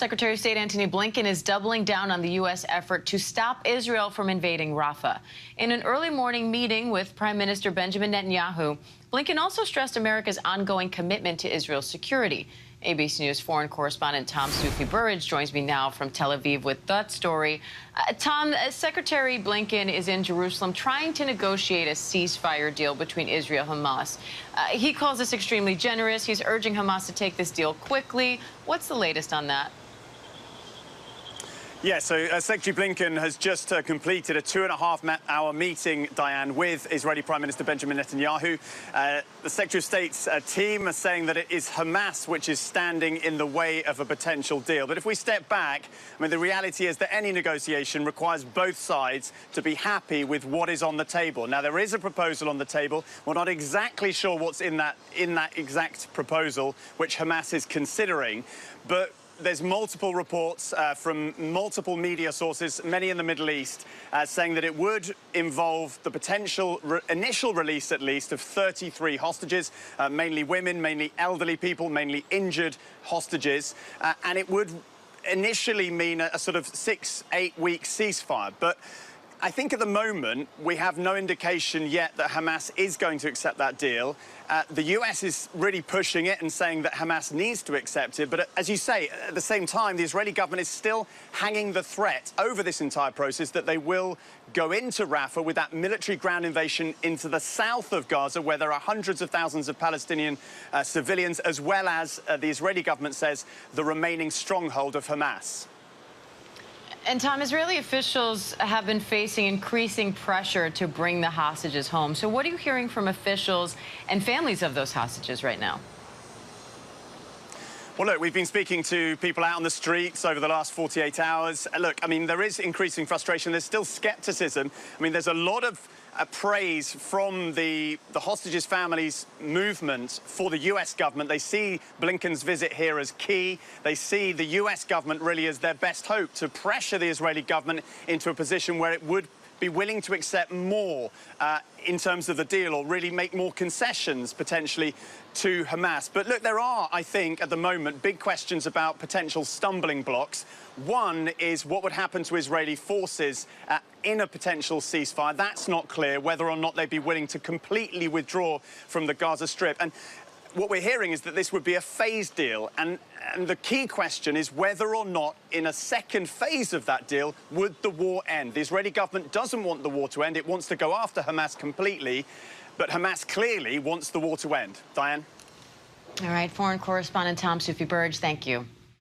Secretary of State Antony Blinken is doubling down on the U.S. effort to stop Israel from invading Rafah. In an early morning meeting with Prime Minister Benjamin Netanyahu, Blinken also stressed America's ongoing commitment to Israel's security. ABC News foreign correspondent Tom Burridge joins me now from Tel Aviv with that story. Tom, Secretary Blinken is in Jerusalem trying to negotiate a ceasefire deal between Israel and Hamas. He calls this extremely generous. He's urging Hamas to take this deal quickly. What's the latest on that? Yeah, so Secretary Blinken has just completed a 2.5-hour meeting, Diane, with Israeli Prime Minister Benjamin Netanyahu. The Secretary of State's team are saying that it is Hamas which is standing in the way of a potential deal. But if we step back, I mean, the reality is that any negotiation requires both sides to be happy with what is on the table. Now, there is a proposal on the table. We're not exactly sure what's in that exact proposal, which Hamas is considering, but there's multiple reports from multiple media sources, many in the Middle East, saying that it would involve the potential initial release, at least, of 33 hostages, mainly women, mainly elderly people, mainly injured hostages. And it would initially mean a sort of 6-8 week ceasefire. But I think at the moment, we have no indication yet that Hamas is going to accept that deal. The US is really pushing it and saying that Hamas needs to accept it. But as you say, at the same time, the Israeli government is still hanging the threat over this entire process that they will go into Rafah with that military ground invasion into the south of Gaza, where there are hundreds of thousands of Palestinian civilians, as well as, the Israeli government says, the remaining stronghold of Hamas. And, Tom, Israeli officials have been facing increasing pressure to bring the hostages home. So what are you hearing from officials and families of those hostages right now? Well, look, we've been speaking to people out on the streets over the last 48 hours. Look, I mean, there is increasing frustration. There's still skepticism. I mean, there's a lot of praise from the hostages' families' movement for the US government. They see Blinken's visit here as key. They see the US government really as their best hope to pressure the Israeli government into a position where it would be willing to accept more in terms of the deal, or really make more concessions potentially to Hamas. But look, there are, I think, at the moment, big questions about potential stumbling blocks. One is what would happen to Israeli forces in a potential ceasefire. That's not clear, whether or not they'd be willing to completely withdraw from the Gaza Strip. And what we're hearing is that this would be a phased deal, and the key question is whether or not in a second phase of that deal would the war end. The Israeli government doesn't want the war to end. It wants to go after Hamas completely, but Hamas clearly wants the war to end. Diane? All right, foreign correspondent Tom Burridge, thank you.